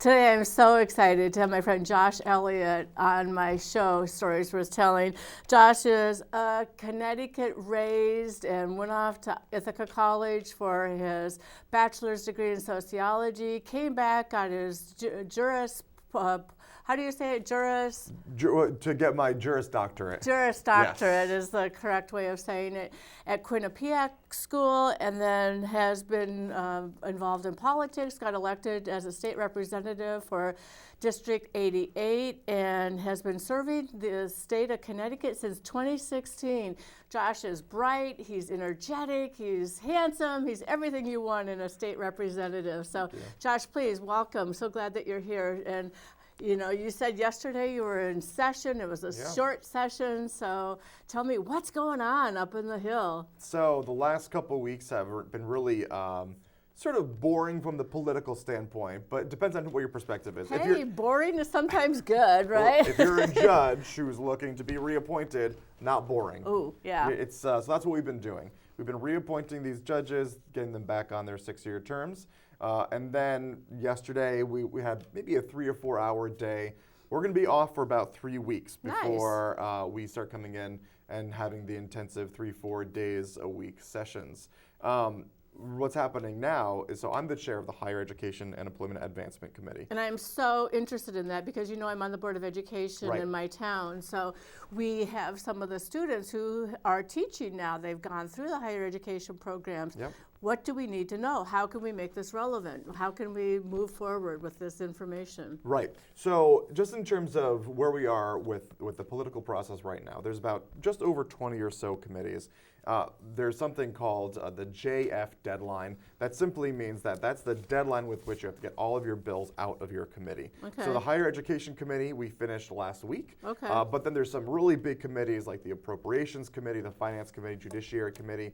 Today I'm so excited to have my friend Josh Elliott on my show, Stories Worth Telling. Josh is a Connecticut raised and went off to Ithaca College for his bachelor's degree in sociology, came back, got his how do you say it? To get my Juris Doctorate. Juris Doctorate Yes. is the correct way of saying it, at Quinnipiac School, and then has been involved in politics, got elected as a state representative for District 88, and has been serving the state of Connecticut since 2016. Josh is bright, he's energetic, he's handsome, he's everything you want in a state representative. So, Josh, please welcome. So glad that you're here. And you know, you said yesterday you were in session. It was a short session. So tell me, what's going on up in the Hill? So the last couple of weeks have been really sort of boring from the political standpoint, but it depends on what your perspective is. Hey, boring is sometimes good, right? Well, if you're a judge who's looking to be reappointed, not boring. Oh, yeah. It's so that's what we've been doing. We've been reappointing these judges, getting them back on their 6-year terms. And then yesterday we had maybe a 3 or 4 hour day. We're going to be off for about 3 weeks before we start coming in and having the intensive 3-4 days a week sessions. What's happening now is, so I'm the chair of the Higher Education and Employment Advancement Committee. And I'm so interested in that because, you know, I'm on the Board of Education in my town. So we have some of the students who are teaching now. They've gone through the higher education programs. Yep. What do we need to know? How can we make this relevant? How can we move forward with this information? Right. So just in terms of where we are with the political process right now, there's about just over 20 or so committees. There's something called the JF deadline. That simply means that that's the deadline with which you have to get all of your bills out of your committee. Okay. So the Higher Education Committee, we finished last week. Okay. But then there's some really big committees like the Appropriations Committee, the Finance Committee, Judiciary Committee.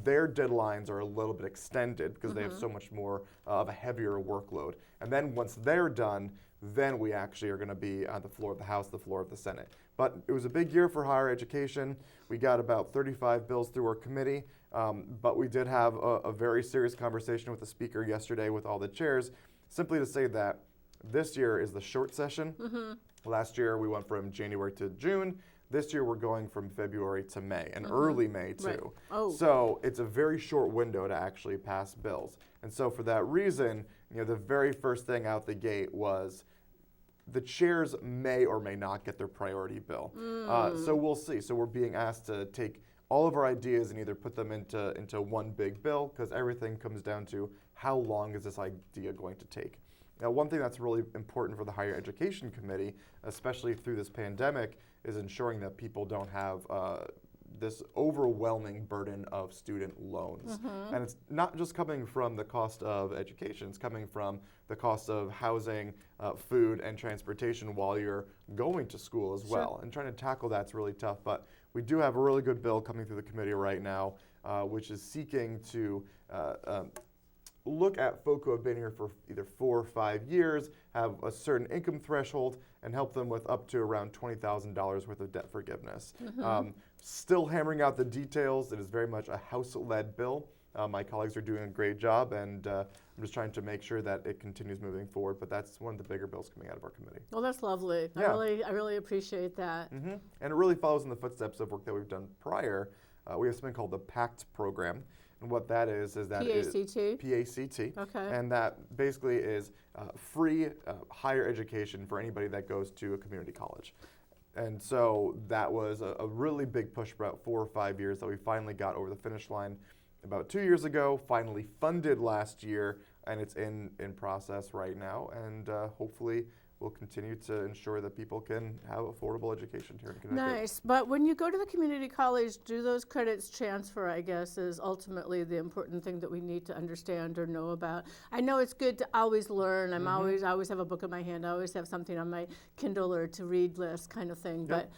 Their deadlines are a little bit extended because they have so much more of a heavier workload. And then once they're done, then we actually are going to be on the floor of the House, the floor of the Senate. But it was a big year for higher education. We got about 35 bills through our committee, but we did have a very serious conversation with the speaker yesterday with all the chairs, simply to say that this year is the short session. Last year we went from January to June. This year we're going from February to May, and early May too. Right. Oh. So it's a very short window to actually pass bills. And so for that reason, you know, the very first thing out the gate was the chairs may or may not get their priority bill. So we'll see. So we're being asked to take all of our ideas and either put them into one big bill, because everything comes down to how long is this idea going to take. Now, one thing that's really important for the Higher Education Committee, especially through this pandemic, is ensuring that people don't have this overwhelming burden of student loans. And it's not just coming from the cost of education, it's coming from the cost of housing, food, and transportation while you're going to school as well. And trying to tackle that's really tough, but we do have a really good bill coming through the committee right now, which is seeking to look at folk who have been here for either 4 or 5 years, have a certain income threshold, and help them with up to around $20,000 worth of debt forgiveness. Still hammering out the details. It is very much a House-led bill. My colleagues are doing a great job, and I'm just trying to make sure that it continues moving forward. But that's one of the bigger bills coming out of our committee. Well, that's lovely. Yeah. I really appreciate that. And it really follows in the footsteps of work that we've done prior. We have something called the PACT program. And what that is that PACT? PACT. Okay. And that basically is free higher education for anybody that goes to a community college. And so that was a really big push for about 4 or 5 years that we finally got over the finish line about 2 years ago, finally funded last year, and it's in process right now. And hopefully we'll continue to ensure that people can have affordable education here in Connecticut. Nice, but when you go to the community college, do those credits transfer, I guess, is ultimately the important thing that we need to understand or know about. I know it's good to always learn. I always have a book in my hand. I always have something on my Kindle or to read list kind of thing, but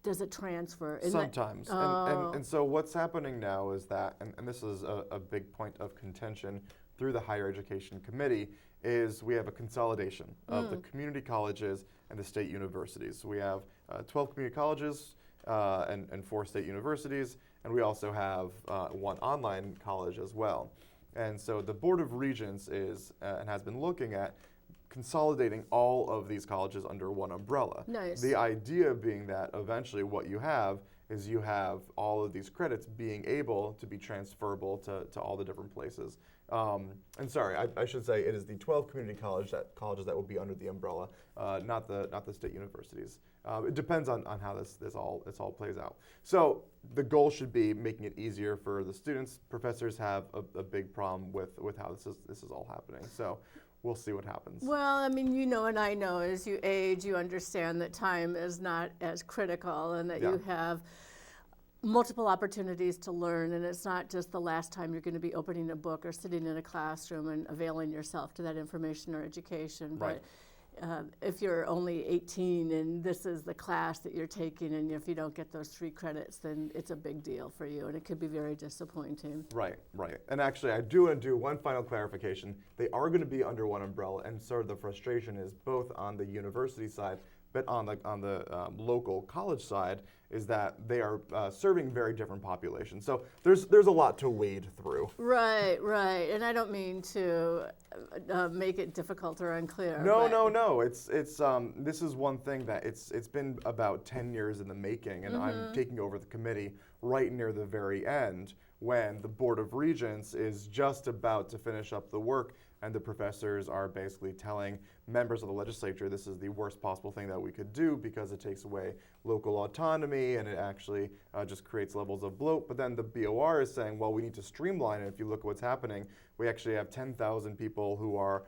does it transfer? Sometimes. And so what's happening now is that, and this is a big point of contention through the Higher Education Committee, is we have a consolidation of the community colleges and the state universities. So we have 12 community colleges and 4 state universities, and we also have 1 online college as well. And so the Board of Regents is and has been looking at consolidating all of these colleges under one umbrella. Nice. The idea being that eventually what you have is you have all of these credits being able to be transferable to all the different places. And sorry, I should say it is the 12 community colleges that will be under the umbrella, not the state universities. It depends on how this all plays out. So the goal should be making it easier for the students. Professors have a big problem with how this is all happening. So we'll see what happens. Well, I mean, you know, and I know as you age, you understand that time is not as critical and that you have multiple opportunities to learn, and it's not just the last time you're going to be opening a book or sitting in a classroom and availing yourself to that information or education. Right. But if you're only 18 and this is the class that you're taking, and if you don't get those 3 credits, then it's a big deal for you, and it could be very disappointing. Right. And actually, I do want to do one final clarification. They are going to be under one umbrella, and sort of the frustration is both on the university side, but on the local college side, is that they are serving very different populations. So there's a lot to wade through. Right. And I don't mean to make it difficult or unclear. No. It's this is one thing that it's been about 10 years in the making, and I'm taking over the committee right near the very end when the Board of Regents is just about to finish up the work, and the professors are basically telling members of the legislature this is the worst possible thing that we could do because it takes away local autonomy and it actually just creates levels of bloat. But then the BOR is saying, well, we need to streamline it. If you look at what's happening, we actually have 10,000 people who are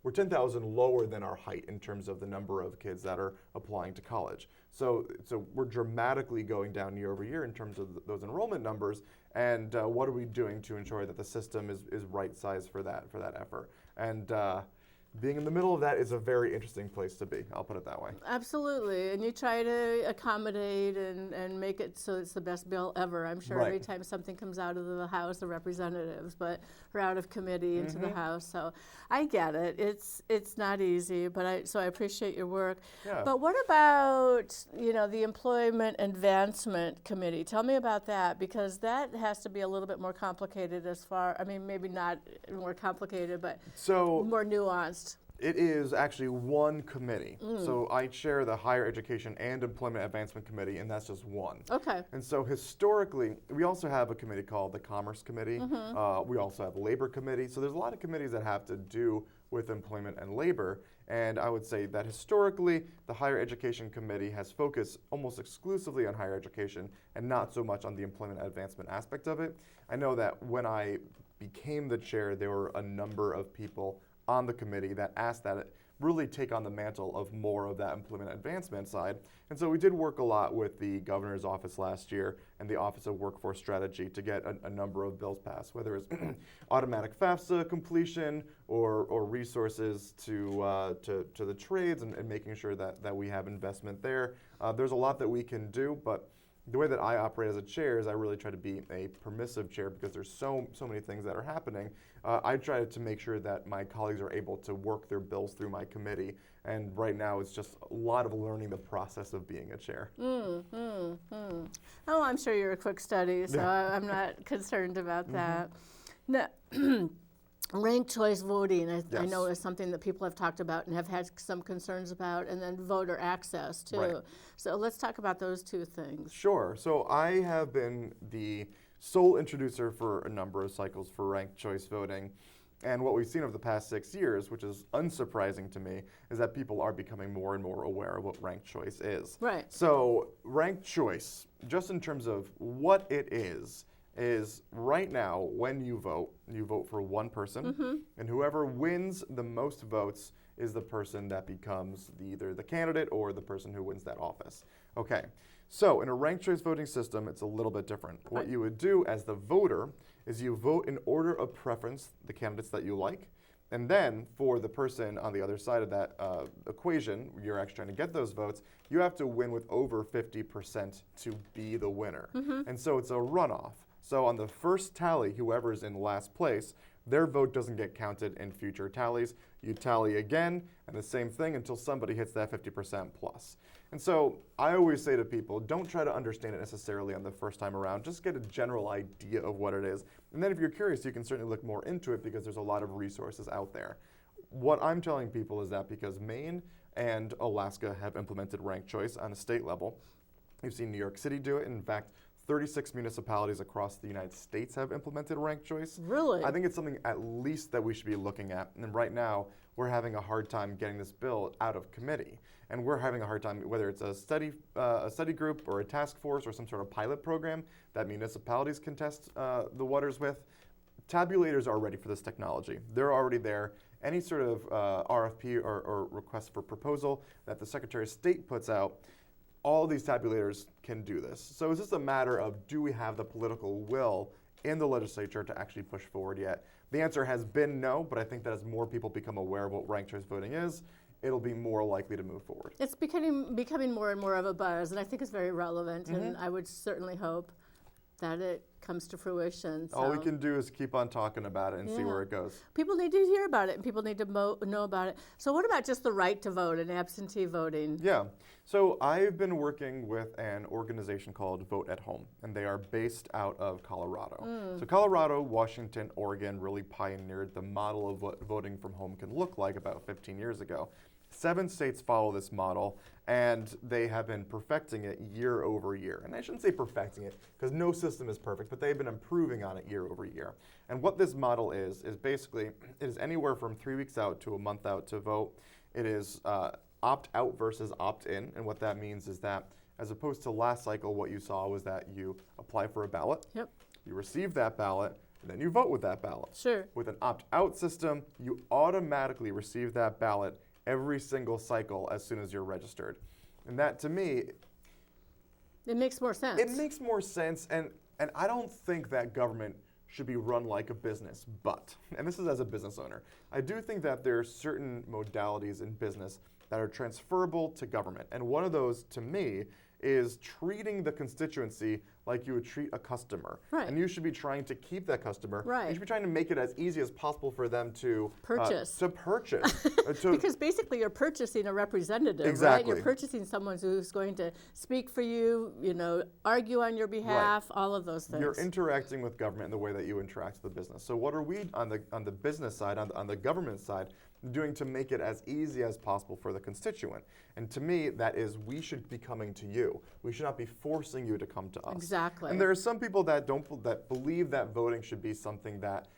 we're 10,000 lower than our height in terms of the number of kids that are applying to college. So we're dramatically going down year over year in terms of those enrollment numbers. And what are we doing to ensure that the system is right sized for that effort? And being in the middle of that is a very interesting place to be. I'll put it that way. Absolutely, and you try to accommodate and make it so it's the best bill ever. I'm sure every time something comes out of the House of Representatives, or out of committee into the House. So I get it. It's not easy, but I appreciate your work. Yeah. But what about the Employment Advancement Committee? Tell me about that, because that has to be a little bit more complicated maybe not more complicated, but more nuanced. It is actually one committee. So I chair the Higher Education and Employment Advancement Committee, and that's just one. Okay. And so historically, we also have a committee called the Commerce Committee. We also have a Labor Committee. So there's a lot of committees that have to do with employment and labor. And I would say that historically, the Higher Education Committee has focused almost exclusively on higher education and not so much on the employment advancement aspect of it. I know that when I became the chair, there were a number of people on the committee that asked that it really take on the mantle of more of that employment advancement side. And so we did work a lot with the governor's office last year and the Office of Workforce Strategy to get a number of bills passed, whether it's automatic FAFSA completion or resources to the trades and making sure that we have investment there. There's a lot that we can do, but the way that I operate as a chair is I really try to be a permissive chair because there's so many things that are happening. I try to make sure that my colleagues are able to work their bills through my committee. And right now it's just a lot of learning the process of being a chair. Oh, I'm sure you're a quick study, so I'm not concerned about that. Now, ranked choice voting, I know is something that people have talked about and have had some concerns about, and then voter access too. Right. So let's talk about those two things. Sure. So I have been the sole introducer for a number of cycles for ranked choice voting. And what we've seen over the past 6 years, which is unsurprising to me, is that people are becoming more and more aware of what ranked choice is. Right. So ranked choice, just in terms of what it is right now when you vote for one person, and whoever wins the most votes is the person that becomes either the candidate or the person who wins that office. Okay, so in a ranked choice voting system, it's a little bit different. Right. What you would do as the voter is you vote in order of preference the candidates that you like, and then for the person on the other side of that equation, you're actually trying to get those votes, you have to win with over 50% to be the winner. And so it's a runoff. So on the first tally, whoever's in last place, their vote doesn't get counted in future tallies. You tally again, and the same thing until somebody hits that 50% plus. And so I always say to people, don't try to understand it necessarily on the first time around. Just get a general idea of what it is. And then if you're curious, you can certainly look more into it because there's a lot of resources out there. what I'm telling people is that because Maine and Alaska have implemented ranked choice on a state level, you've seen New York City do it. In fact, 36 municipalities across the United States have implemented ranked choice. Really? I think it's something at least that we should be looking at. And right now, we're having a hard time getting this bill out of committee. And we're having a hard time, whether it's a study group or a task force or some sort of pilot program that municipalities can test the waters with. Tabulators are ready for this technology. They're already there. Any sort of RFP or request for proposal that the Secretary of State puts out, all these tabulators can do this. So it's just a matter of, do we have the political will in the legislature to actually push forward yet? The answer has been no, but I think that as more people become aware of what ranked choice voting is, it'll be more likely to move forward. It's becoming more and more of a buzz, and I think it's very relevant, and I would certainly hope that it comes to fruition. All we can do is keep on talking about it and see where it goes. People need to hear about it, and people need to know about it. So what about just the right to vote and absentee voting? Yeah. So I've been working with an organization called Vote at Home, and they are based out of Colorado. So Colorado, Washington, Oregon really pioneered the model of what voting from home can look like about 15 years ago. 7 states follow this model, and they have been perfecting it year over year. And I shouldn't say perfecting it, because no system is perfect, but they've been improving on it year over year. And what this model is basically, it is anywhere from 3 weeks out to a month out to vote. It is opt-out versus opt-in, and what that means is that, as opposed to last cycle, what you saw was that you apply for a ballot, you receive that ballot, and then you vote with that ballot. Sure. With an opt-out system, you automatically receive that ballot every single cycle as soon as you're registered. And that, to me, it makes more sense. It makes more sense, and I don't think that government should be run like a business, but, and this is as a business owner, I do think that there are certain modalities in business that are transferable to government. And one of those, to me, is treating the constituency like you would treat a customer. Right. And you should be trying to keep that customer. Right. You should be trying to make it as easy as possible for them to purchase. Because basically you're purchasing a representative, exactly. right? You're purchasing someone who's going to speak for you, argue on your behalf, all of those things. You're interacting with government in the way that you interact with the business. So what are we on the business side, on the government side, doing to make it as easy as possible for the constituent? And to me, that is, we should be coming to you. We should not be forcing you to come to us. Exactly. And there are some people that believe that voting should be something that,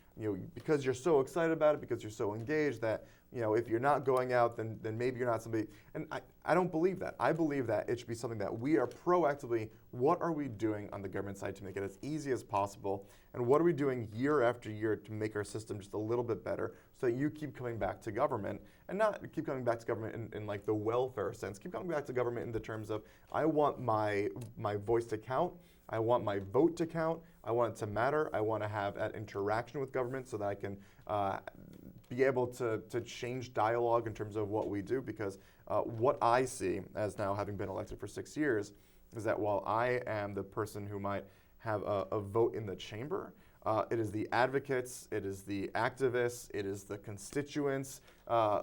because you're so excited about it, because you're so engaged, that if you're not going out, then maybe you're not somebody. And I don't believe that. I believe that it should be something that we are proactively, what are we doing on the government side to make it as easy as possible? And what are we doing year after year to make our system just a little bit better so that you keep coming back to government, and not keep coming back to government in like the welfare sense. Keep coming back to government in the terms of, I want my voice to count. I want my vote to count. I want it to matter. I want to have that interaction with government so that I can be able to change dialogue in terms of what we do, because what I see as now having been elected for 6 years is that while I am the person who might have a vote in the chamber, it is the advocates, it is the activists, it is the constituents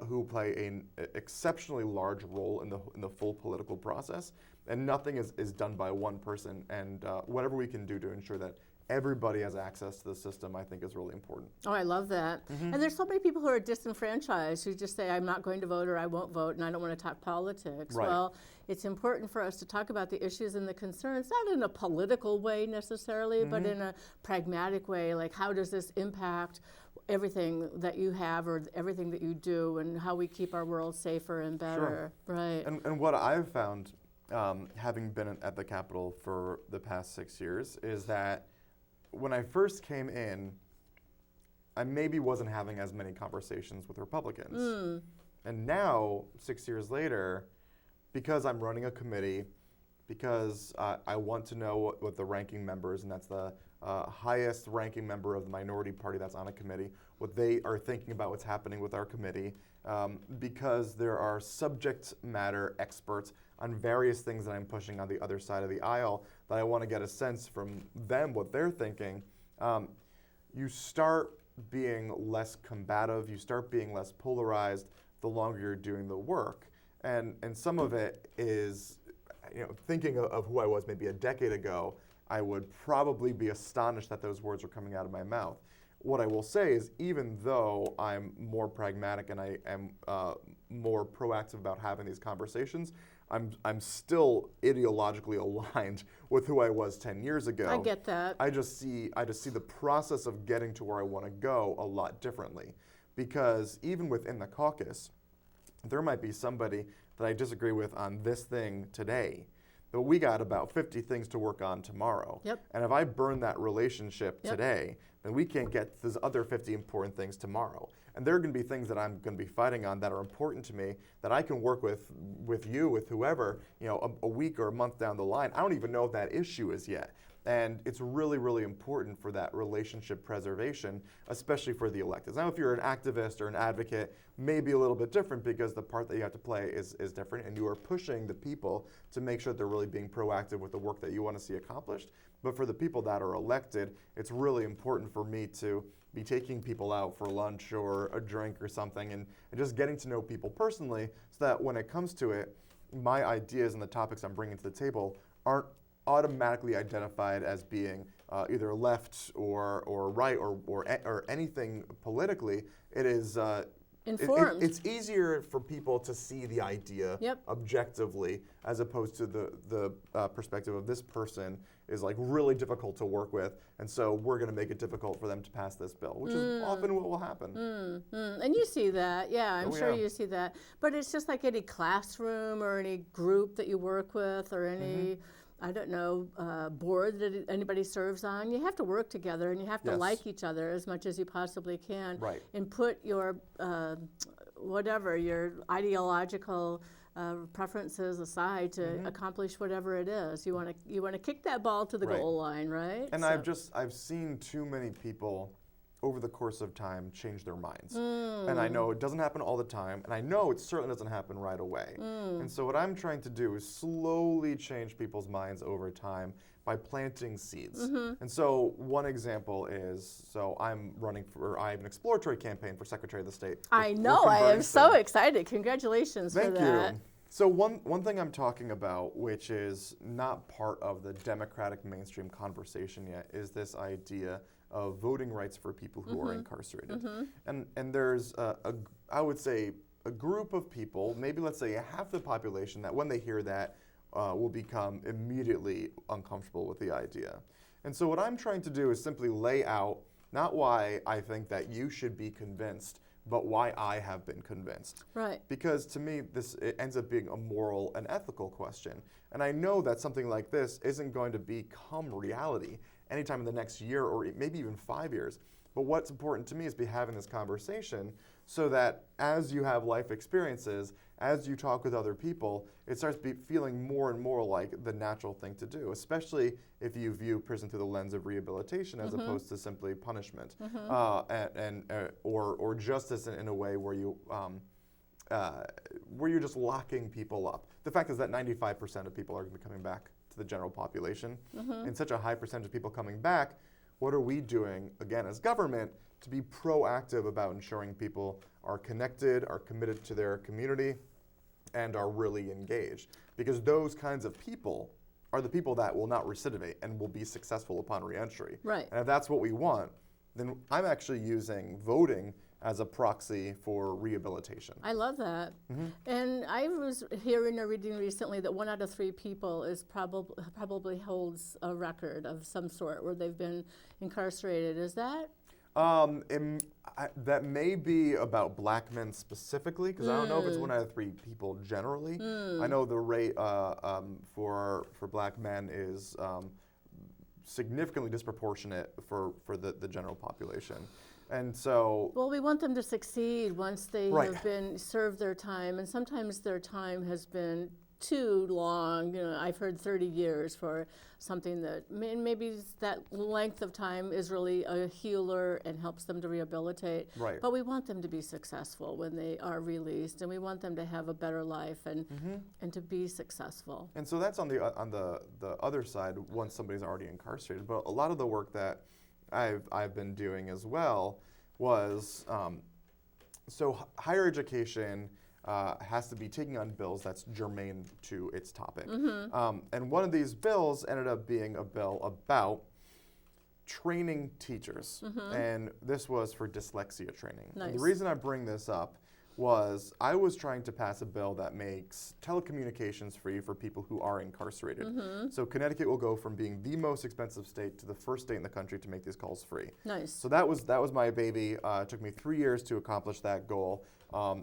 who play an exceptionally large role in the full political process, and nothing is done by one person, and whatever we can do to ensure that everybody has access to the system, I think, is really important. Oh, I love that. And there's so many people who are disenfranchised who just say, I'm not going to vote, or I won't vote, and I don't want to talk politics. Right. Well, it's important for us to talk about the issues and the concerns, not in a political way necessarily, but in a pragmatic way, like how does this impact everything that you have or everything that you do, and how we keep our world safer and better. Sure. Right. And what I've found, having been at the Capitol for the past 6 years, is that when I first came in, I maybe wasn't having as many conversations with Republicans. And now, 6 years later, because I'm running a committee, because I want to know what the ranking members, and that's the highest ranking member of the minority party that's on a committee, what they are thinking about what's happening with our committee, because there are subject matter experts on various things that I'm pushing on the other side of the aisle, that I want to get a sense from them what they're thinking. You start being less combative, you start being less polarized the longer you're doing the work. And some of it is, thinking of who I was maybe a decade ago, I would probably be astonished that those words were coming out of my mouth. what I will say is, even though I'm more pragmatic and I am more proactive about having these conversations, I'm still ideologically aligned with who I was 10 years ago. I get that. I just see the process of getting to where I want to go a lot differently, because even within the caucus, there might be somebody that I disagree with on this thing today, but we got about 50 things to work on tomorrow. Yep. And if I burn that relationship Yep. today, then we can't get those other 50 important things tomorrow. And there are going to be things that I'm going to be fighting on that are important to me that I can work with you, with whoever, a week or a month down the line. I don't even know if that issue is yet. And it's really, really important for that relationship preservation, especially for the electeds. Now, if you're an activist or an advocate, maybe a little bit different, because the part that you have to play is different, and you are pushing the people to make sure they're really being proactive with the work that you want to see accomplished. But for the people that are elected, it's really important for me to be taking people out for lunch or a drink or something, and just getting to know people personally, so that when it comes to it, my ideas and the topics I'm bringing to the table aren't automatically identified as being either left or right or anything politically. It is Informed. It's easier for people to see the idea Yep. objectively, as opposed to the perspective of this person is like really difficult to work with, and so we're going to make it difficult for them to pass this bill, which is often what will happen. And you see that, yeah, I'm Oh, sure yeah. you see that. But it's just like any classroom or any group that you work with, or any, I don't know, board that anybody serves on. You have to work together, and you have to Yes. like each other as much as you possibly can. Right. And put your, whatever, your ideological preferences aside to accomplish whatever it is. You want to kick that ball to the Right. goal line, right? And So- I've seen too many people over the course of time change their minds. And I know it doesn't happen all the time, and I know it certainly doesn't happen right away. And so what I'm trying to do is slowly change people's minds over time by planting seeds. And so one example is, so I have an exploratory campaign for Secretary of the State. I We're know, I am converting so some- excited. Congratulations Thank for that. you. So one thing I'm talking about, which is not part of the Democratic mainstream conversation yet, is this idea of voting rights for people who are incarcerated. And there's I would say a group of people, maybe let's say half the population, that when they hear that will become immediately uncomfortable with the idea. And so what I'm trying to do is simply lay out not why I think that you should be convinced, but why I have been convinced. Right. Because to me, it ends up being a moral and ethical question. And I know that something like this isn't going to become reality anytime in the next year or maybe even 5 years. But what's important to me is be having this conversation, so that as you have life experiences, as you talk with other people, it starts feeling more and more like the natural thing to do, especially if you view prison through the lens of rehabilitation as opposed to simply punishment, or justice in a way where you're just locking people up. The fact is that 95% of people are going to be coming back to the general population, and such a high percentage of people coming back. What are we doing, again, as government, to be proactive about ensuring people are connected, are committed to their community, and are really engaged? Because those kinds of people are the people that will not recidivate and will be successful upon reentry. Right. And if that's what we want, then I'm actually using voting as a proxy for rehabilitation. I love that. And I was hearing or reading recently that 1 out of 3 people is probably holds a record of some sort where they've been incarcerated. Is that? That may be about black men specifically, because I don't know if it's 1 out of 3 people generally. I know the rate for black men is significantly disproportionate for the general population. And so, Well, we want them to succeed once they Right. have been served their time, and sometimes their time has been too long. I've heard 30 years for something that maybe that length of time is really a healer and helps them to rehabilitate. Right. But we want them to be successful when they are released, and we want them to have a better life and to be successful. And so that's on the other side once somebody's already incarcerated. But a lot of the work that I've been doing as well was so higher education has to be taking on bills that's germane to its topic. And one of these bills ended up being a bill about training teachers, and this was for dyslexia training. Nice. And the reason I bring this up was I was trying to pass a bill that makes telecommunications free for people who are incarcerated. So Connecticut will go from being the most expensive state to the first state in the country to make these calls free. Nice. So that was my baby. It took me 3 years to accomplish that goal.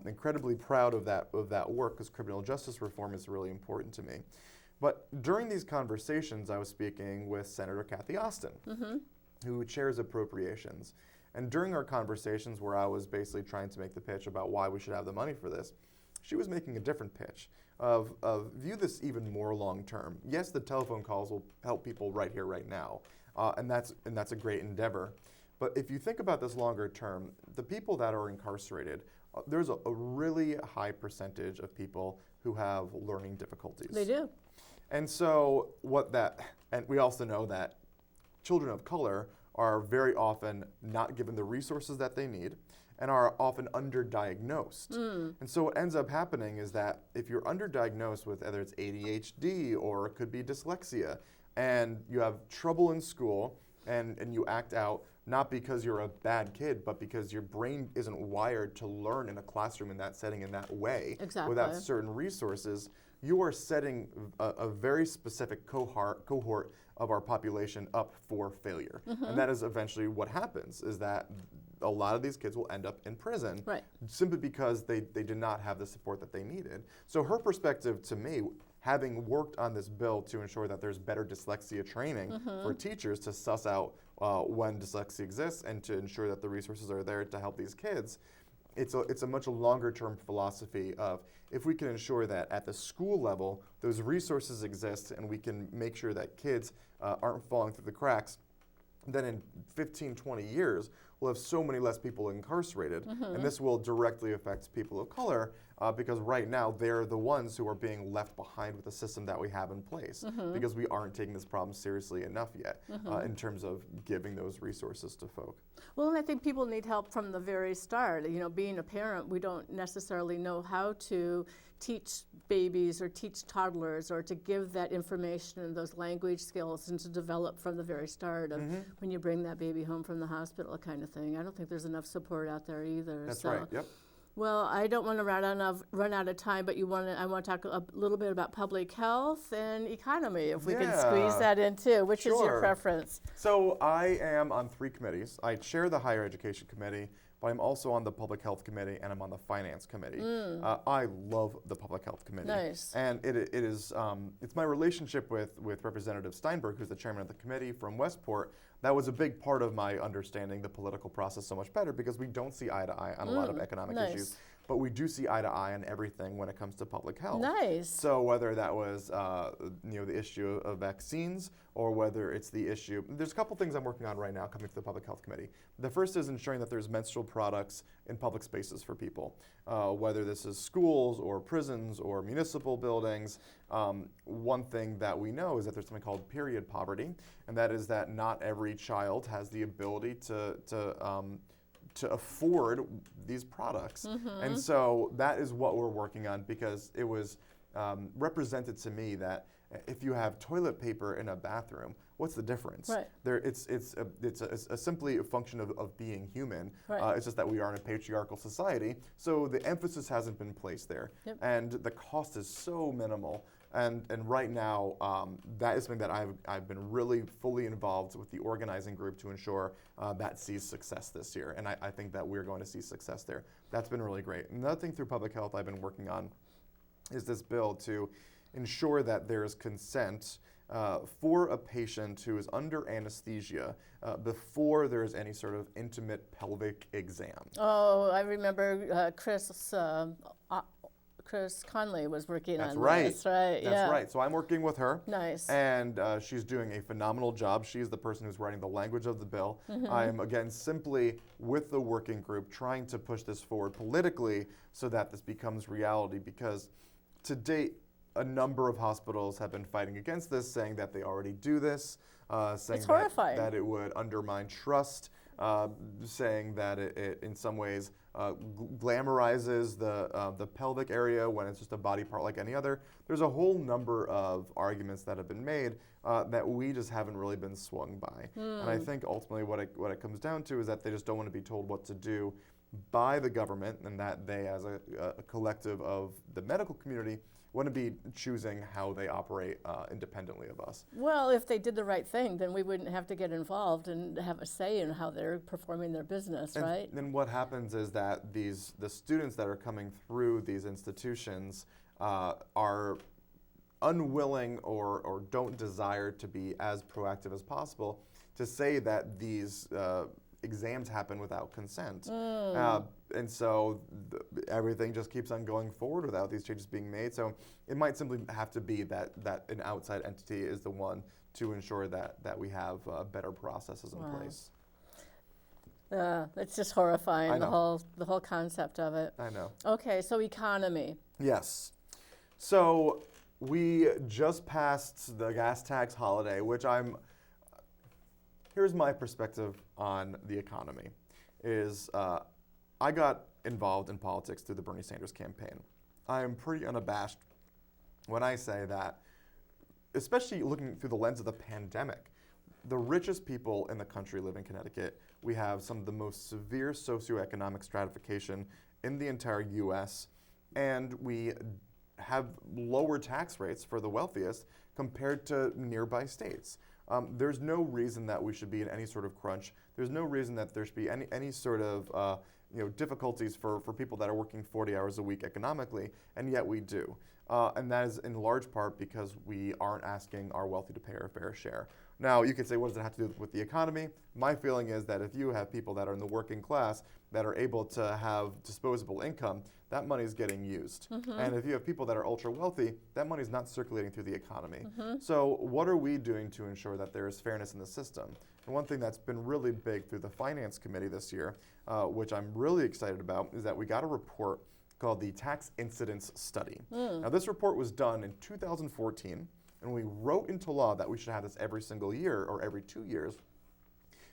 Incredibly proud of that work, because criminal justice reform is really important to me. But during these conversations, I was speaking with Senator Kathy Austin, who chairs appropriations. And during our conversations where I was basically trying to make the pitch about why we should have the money for this, she was making a different pitch of view this even more long term. Yes, the telephone calls will help people right here, right now, and that's a great endeavor. But if you think about this longer term, the people that are incarcerated, there's a really high percentage of people who have learning difficulties. They do. And so and we also know that children of color are very often not given the resources that they need and are often underdiagnosed. And so what ends up happening is that if you're underdiagnosed with whether it's ADHD or it could be dyslexia, and you have trouble in school and you act out, not because you're a bad kid, but because your brain isn't wired to learn in a classroom in that setting in that way, without certain resources, you are setting a very specific cohort of our population up for failure. And that is eventually what happens, is that a lot of these kids will end up in prison simply because they did not have the support that they needed. So her perspective to me, having worked on this bill to ensure that there's better dyslexia training for teachers to suss out when dyslexia exists and to ensure that the resources are there to help these kids, it's a much longer term philosophy of if we can ensure that at the school level those resources exist and we can make sure that kids aren't falling through the cracks, then in 15, 20 years we'll have so many less people incarcerated, and this will directly affect people of color because right now they're the ones who are being left behind with the system that we have in place because we aren't taking this problem seriously enough yet in terms of giving those resources to folk. Well, and I think people need help from the very start. You know, being a parent, we don't necessarily know how to teach babies or teach toddlers or to give that information and those language skills and to develop from the very start of when you bring that baby home from the hospital kind of thing. I don't think there's enough support out there either. That's right, yep. Well, I don't want to run out of time, but I want to talk a little bit about public health and economy, if we can squeeze that in too. Which is your preference? So I am on 3 committees. I chair the Higher Education Committee, but I'm also on the Public Health Committee and I'm on the Finance Committee. I love the Public Health Committee. Nice. And it's my relationship with Representative Steinberg, who's the chairman of the committee from Westport. That was a big part of my understanding the political process so much better, because we don't see eye to eye on a lot of economic issues, but we do see eye to eye on everything when it comes to public health. Nice. So whether that was the issue of vaccines, or whether it's the issue, there's a couple things I'm working on right now coming to the Public Health Committee. The first is ensuring that there's menstrual products in public spaces for people, whether this is schools or prisons or municipal buildings. One thing that we know is that there's something called period poverty, and that is that not every child has the ability to afford these products. And so that is what we're working on, because it was represented to me that if you have toilet paper in a bathroom, what's the difference? Right. It's simply a function of being human. Right. It's just that we are in a patriarchal society, so the emphasis hasn't been placed there. Yep. And the cost is so minimal. And right now, that is something that I've been really fully involved with the organizing group to ensure that sees success this year. And I think that we're going to see success there. That's been really great. Another thing through public health I've been working on is this bill to ensure that there's consent for a patient who is under anesthesia before there's any sort of intimate pelvic exam. Oh, I remember Chris Conley was working on this, right? That's right. So I'm working with her. Nice. And she's doing a phenomenal job. She's the person who's writing the language of the bill. I'm, again, simply with the working group trying to push this forward politically so that this becomes reality, because to date, a number of hospitals have been fighting against this, saying that they already do this, saying that it would undermine trust. saying that it in some ways glamorizes the pelvic area when it's just a body part like any other. There's a whole number of arguments that have been made that we just haven't really been swung by. And I think ultimately what it comes down to is that they just don't want to be told what to do by the government, and that they, as a collective of the medical community, want to be choosing how they operate independently of us. Well, if they did the right thing, then we wouldn't have to get involved and have a say in how they're performing their business, right? Then what happens is that the students that are coming through these institutions are unwilling or don't desire to be as proactive as possible to say that these exams happen without consent. And so everything just keeps on going forward without these changes being made. So it might simply have to be that an outside entity is the one to ensure that we have better processes in place. It's just horrifying, I know. the whole concept of it. I know. Okay, so economy. Yes. So we just passed the gas tax holiday, which here's my perspective on the economy, is I got involved in politics through the Bernie Sanders campaign. I am pretty unabashed when I say that, especially looking through the lens of the pandemic, the richest people in the country live in Connecticut. We have some of the most severe socioeconomic stratification in the entire U.S., and we have lower tax rates for the wealthiest compared to nearby states. There's no reason that we should be in any sort of crunch. There's no reason that there should be any sort of difficulties for people that are working 40 hours a week economically, and yet we do. And that is in large part because we aren't asking our wealthy to pay our fair share. Now, you could say, what does it have to do with the economy? My feeling is that if you have people that are in the working class that are able to have disposable income, that money is getting used. And if you have people that are ultra wealthy, that money is not circulating through the economy. So what are we doing to ensure that there is fairness in the system? And one thing that's been really big through the Finance Committee this year, which I'm really excited about, is that we got a report called the Tax Incidence Study. Now, this report was done in 2014, and we wrote into law that we should have this every single year or every 2 years.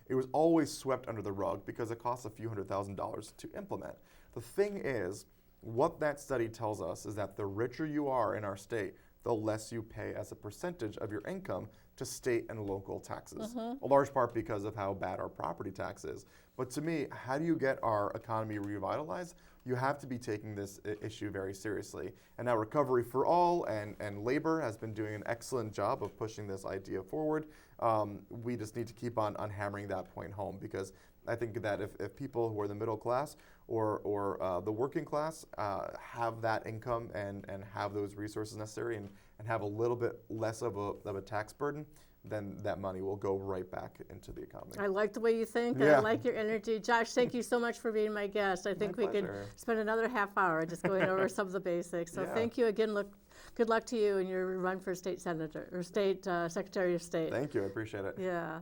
It was always swept under the rug because it costs a few $100,000 to implement. The thing is, what that study tells us is that the richer you are in our state, the less you pay as a percentage of your income to state and local taxes, a large part because of how bad our property tax is. But to me, how do you get our economy revitalized? You have to be taking this issue very seriously. And now Recovery for All and Labor has been doing an excellent job of pushing this idea forward. We just need to keep on hammering that point home, because I think that if people who are the middle class or the working class have that income and have those resources necessary and have a little bit less of a tax burden, then that money will go right back into the economy. I like the way you think, and I like your energy. Josh, thank you so much for being my guest. I think we could spend another half hour just going over some of the basics. So thank you again. Good luck to you in your run for state senator or state secretary of state. Thank you. I appreciate it. Yeah.